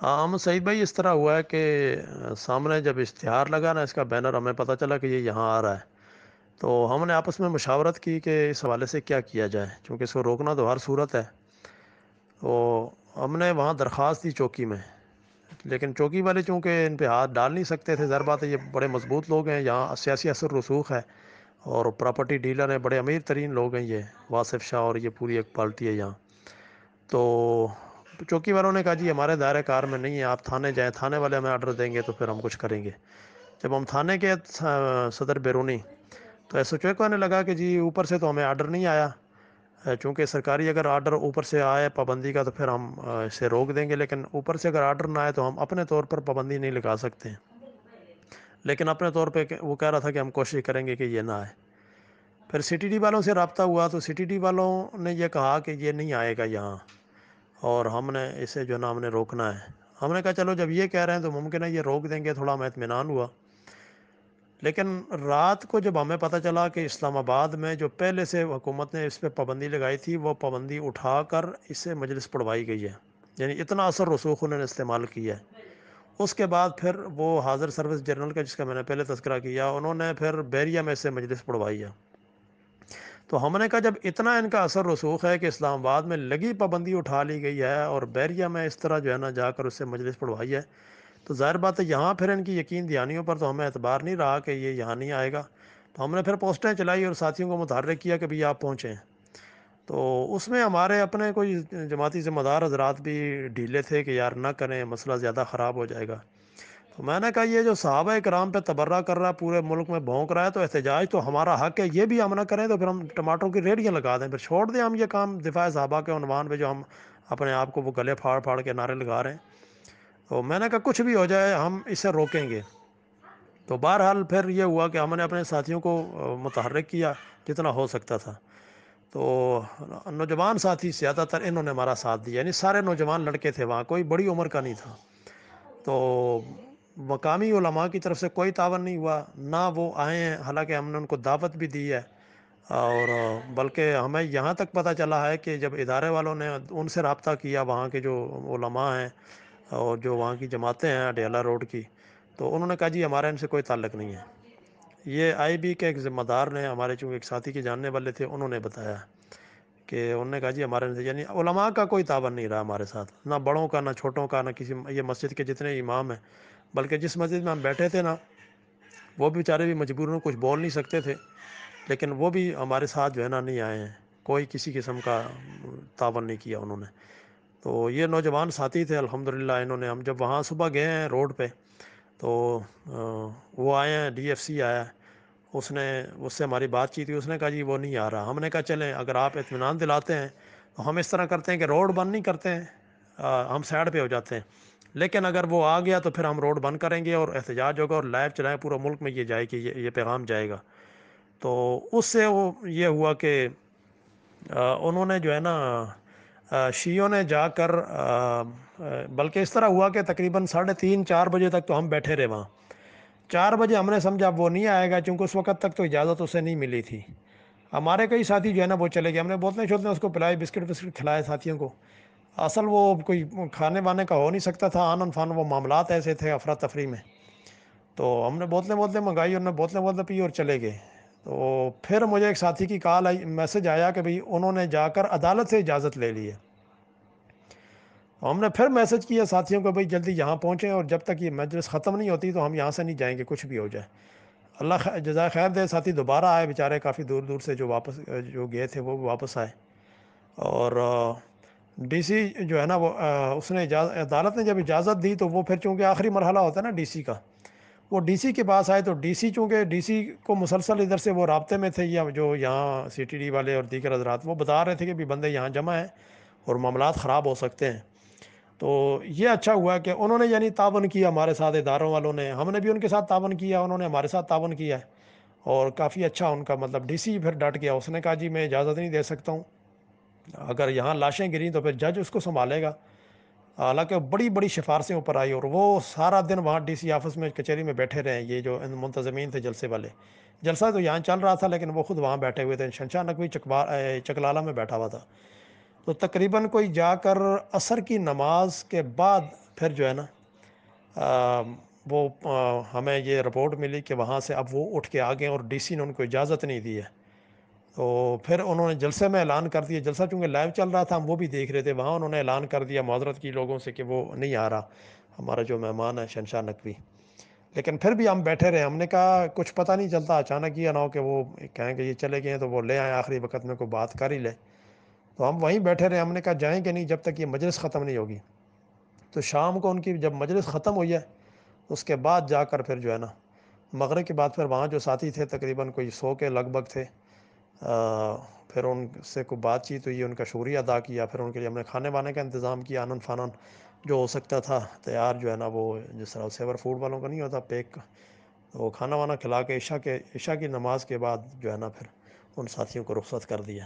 ہاں سعید بھائی، اس طرح ہوا ہے کہ سامنے جب اشتہار لگا نا اس کا بینر، ہمیں پتہ چلا کہ یہ یہاں آ رہا ہے، تو ہم نے آپس میں مشاورت کی کہ اس حوالے سے کیا کیا جائے، چونکہ اس کو روکنا تو ہر صورت ہے۔ تو ہم نے وہاں درخواست دی چوکی میں، لیکن چوکی والے چونکہ ان پہ ہاتھ ڈال نہیں سکتے تھے، ظاہر بات ہے یہ بڑے مضبوط لوگ ہیں، یہاں سیاسی اثر رسوخ ہے اور پراپرٹی ڈیلر ہیں، بڑے امیر ترین لوگ ہیں یہ واصف شاہ، اور یہ پوری ایک پارٹی ہے یہاں۔ تو چوکی والوں نے کہا جی ہمارے دائرۂ کار میں نہیں ہے، آپ تھانے جائیں، تھانے والے ہمیں آرڈر دیں گے تو پھر ہم کچھ کریں گے۔ جب ہم تھانے کے صدر بیرونی تو ایس ایچ او کو آنے لگا کہ جی اوپر سے تو ہمیں آرڈر نہیں آیا، چونکہ سرکاری اگر آرڈر اوپر سے آئے پابندی کا تو پھر ہم اسے روک دیں گے، لیکن اوپر سے اگر آرڈر نہ آئے تو ہم اپنے طور پر پابندی نہیں لگا سکتے ہیں۔ لیکن اپنے طور پہ وہ کہہ رہا تھا کہ ہم کوشش کریں گے کہ یہ نہ آئے۔ پھر سی ٹی ڈی والوں سے رابطہ ہوا تو سی ٹی ڈی والوں نے یہ کہا کہ یہ نہیں آئے گا یہاں، اور ہم نے اسے جو ہے نا ہم نے روکنا ہے۔ ہم نے کہا چلو جب یہ کہہ رہے ہیں تو ممکن ہے یہ روک دیں گے، تھوڑا ہمیں اطمینان ہوا۔ لیکن رات کو جب ہمیں پتہ چلا کہ اسلام آباد میں جو پہلے سے حکومت نے اس پہ پابندی لگائی تھی وہ پابندی اٹھا کر اس سے مجلس پڑھوائی گئی ہے، یعنی اتنا اثر رسوخ انہوں نے استعمال کیا ہے۔ اس کے بعد پھر وہ حاضر سروس جنرل کا جس کا میں نے پہلے تذکرہ کیا، انہوں نے پھر بیریا میں سے مجلس پڑھوائی ہے۔ تو ہم نے کہا جب اتنا ان کا اثر رسوخ ہے کہ اسلام آباد میں لگی پابندی اٹھا لی گئی ہے اور بیریا میں اس طرح جو ہے نا جا کر اس سے مجلس پڑھوائی ہے، تو ظاہر بات ہے یہاں پھر ان کی یقین دہانیوں پر تو ہمیں اعتبار نہیں رہا کہ یہ یہاں نہیں آئے گا۔ تو ہم نے پھر پوسٹیں چلائی اور ساتھیوں کو متحرک کیا کہ بھی آپ پہنچیں۔ تو اس میں ہمارے اپنے کوئی جماعتی ذمہ دار حضرات بھی ڈھیلے تھے کہ یار نہ کریں، مسئلہ زیادہ خراب ہو جائے گا۔ تو میں نے کہا یہ جو صحابہ کرام پہ تبرہ کر رہا ہے، پورے ملک میں بھونک رہا ہے، تو احتجاج تو ہمارا حق ہے، یہ بھی ہم نہ کریں تو پھر ہم ٹماٹروں کی ریڑیاں لگا دیں، پھر چھوڑ دیں ہم یہ کام دفاع صحابہ کے عنوان پہ جو ہم اپنے آپ کو وہ گلے پھاڑ پھاڑ کے نعرے لگا رہے ہیں۔ تو میں نے کہا کچھ بھی ہو جائے ہم اسے روکیں گے۔ تو بہرحال پھر یہ ہوا کہ ہم نے اپنے ساتھیوں کو متحرک کیا جتنا ہو سکتا تھا۔ تو نوجوان ساتھی زیادہ تر انہوں نے ہمارا ساتھ دیا، یعنی سارے نوجوان لڑکے تھے وہاں، کوئی بڑی عمر کا نہیں تھا۔ تو مقامی علماء کی طرف سے کوئی تعاون نہیں ہوا، نہ وہ آئے ہیں، حالانکہ ہم نے ان کو دعوت بھی دی ہے، اور بلکہ ہمیں یہاں تک پتہ چلا ہے کہ جب ادارے والوں نے ان سے رابطہ کیا، وہاں کے جو علماء ہیں اور جو وہاں کی جماعتیں ہیں اڈیالہ روڈ کی، تو انہوں نے کہا جی ہمارا ان سے کوئی تعلق نہیں ہے۔ یہ آئی بی کے ایک ذمہ دار نے، ہمارے چونکہ ایک ساتھی کے جاننے والے تھے، انہوں نے بتایا کہ انہوں نے کہا جی ہمارے یعنی علماء کا کوئی تعاون نہیں رہا ہمارے ساتھ، نہ بڑوں کا نہ چھوٹوں کا، نہ کسی یہ مسجد کے جتنے امام ہیں، بلکہ جس مسجد میں ہم بیٹھے تھے نا وہ بیچارے بھی مجبوراً کچھ بول نہیں سکتے تھے، لیکن وہ بھی ہمارے ساتھ جو ہے نا نہیں آئے ہیں، کوئی کسی قسم کا تعاون نہیں کیا انہوں نے۔ تو یہ نوجوان ساتھی تھے الحمدللہ، انہوں نے، ہم جب وہاں صبح گئے ہیں روڈ پہ تو وہ آئے ہیں، ڈی ایف سی آیا ہے، اس سے ہماری بات چیت ہوئی، اس نے کہا جی وہ نہیں آ رہا۔ ہم نے کہا چلیں اگر آپ اطمینان دلاتے ہیں تو ہم اس طرح کرتے ہیں کہ روڈ بند نہیں کرتے ہیں، ہم سائڈ پہ ہو جاتے ہیں، لیکن اگر وہ آ گیا تو پھر ہم روڈ بند کریں گے اور احتجاج ہوگا اور لائیو چلائیں، پورا ملک میں یہ جائے کہ یہ پیغام جائے گا۔ تو اس سے وہ یہ ہوا کہ انہوں نے جو ہے نا شیعوں نے جا کر بلکہ اس طرح ہوا کہ تقریباً 3:30-4 بجے تک تو ہم بیٹھے رہے وہاں۔ 4 بجے ہم نے سمجھا اب وہ نہیں آئے گا، چونکہ اس وقت تک تو اجازت اسے نہیں ملی تھی۔ ہمارے کئی ساتھی جو ہے نا وہ چلے گئے، ہم نے بوتلیں شوتلیں اس کو پلائی، بسکٹ کھلائے ساتھیوں کو۔ اصل وہ کوئی کھانے وانے کا ہو نہیں سکتا تھا، آنن فان وہ معاملات ایسے تھے افراتفری میں۔ تو ہم نے بوتلیں منگائی، انہوں نے بوتلیں پی اور چلے گئے۔ تو پھر مجھے ایک ساتھی کی کال آئی، میسج آیا کہ بھئی انہوں نے جا کر عدالت سے اجازت لے لی ہے۔ ہم نے پھر میسج کیا ساتھیوں کو بھئی جلدی یہاں پہنچیں، اور جب تک یہ مجلس ختم نہیں ہوتی تو ہم یہاں سے نہیں جائیں گے کچھ بھی ہو جائے۔ اللہ جزائے خیر دے، ساتھی دوبارہ آئے بیچارے، کافی دور دور سے جو گئے تھے وہ واپس آئے۔ اور ڈی سی جو ہے نا وہ اس نے عدالت نے جب اجازت دی تو وہ پھر چونکہ آخری مرحلہ ہوتا ہے نا ڈی سی کا، وہ ڈی سی کے پاس آئے، تو ڈی سی چونکہ ڈی سی کو مسلسل ادھر سے وہ رابطے میں تھے، یا جو یہاں سی ٹی ڈی والے اور دیگر حضرات، وہ بتا رہے تھے کہ بھی بندے یہاں جمع ہیں اور معاملات خراب ہو سکتے ہیں۔ تو یہ اچھا ہوا کہ انہوں نے یعنی تعاون کیا ہمارے ساتھ، اداروں والوں نے، ہم نے بھی ان کے ساتھ تعاون کیا، انہوں نے ہمارے ساتھ تعاون کیا ہے، اور کافی اچھا ان کا مطلب ڈی سی پھر ڈٹ گیا، اس نے کہا جی میں اجازت نہیں دے سکتا ہوں، اگر یہاں لاشیں گریں تو پھر جج اس کو سنبھالے گا۔ حالانکہ بڑی بڑی سفارشیں اوپر آئی، اور وہ سارا دن وہاں ڈی سی آفس میں کچہری میں بیٹھے رہے، یہ جو منتظمین تھے جلسے والے، جلسہ تو یہاں چل رہا تھا لیکن وہ خود وہاں بیٹھے ہوئے تھے، شنشاہ نقوی چکلالہ میں بیٹھا ہوا تھا۔ تو تقریباً کوئی جا کر عصر کی نماز کے بعد پھر جو ہے نا وہ ہمیں یہ رپورٹ ملی کہ وہاں سے اب وہ اٹھ کے آ گئے اور ڈی سی نے ان کو اجازت نہیں دی ہے۔ تو پھر انہوں نے جلسے میں اعلان کر دیا، جلسہ چونکہ لائیو چل رہا تھا ہم وہ بھی دیکھ رہے تھے، وہاں انہوں نے اعلان کر دیا، معذرت کی لوگوں سے کہ وہ نہیں آ رہا ہمارا جو مہمان ہے شہنشاہ نقوی۔ لیکن پھر بھی ہم بیٹھے رہے، ہم نے کہا کچھ پتہ نہیں چلتا، اچانک یہ نہ ہو کہ وہ کہیں کہ یہ چلے گئے ہیں تو وہ لے آئیں آخری وقت میں کوئی بات کر ہی لے۔ تو ہم وہیں بیٹھے رہے، ہم نے کہا جائیں گے نہیں جب تک یہ مجلس ختم نہیں ہوگی۔ تو شام کو ان کی جب مجلس ختم ہوئی ہے اس کے بعد جا کر پھر جو ہے نا مغرب کے بعد پھر وہاں جو ساتھی تھے تقریباً کوئی 100 کے لگ بھگ تھے، پھر ان سے کوئی بات چیت ہوئی، ان کا شکریہ ادا کیا، پھر ان کے لیے ہم نے کھانے وانے کا انتظام کیا، آنن فانن جو ہو سکتا تھا تیار جو ہے نا، وہ جس طرح سیور فوڈ والوں کا نہیں ہوتا پیک، تو وہ کھانا وانا کھلا کے عشاء کی نماز کے بعد جو ہے نا پھر ان ساتھیوں کو رخصت کر دیا۔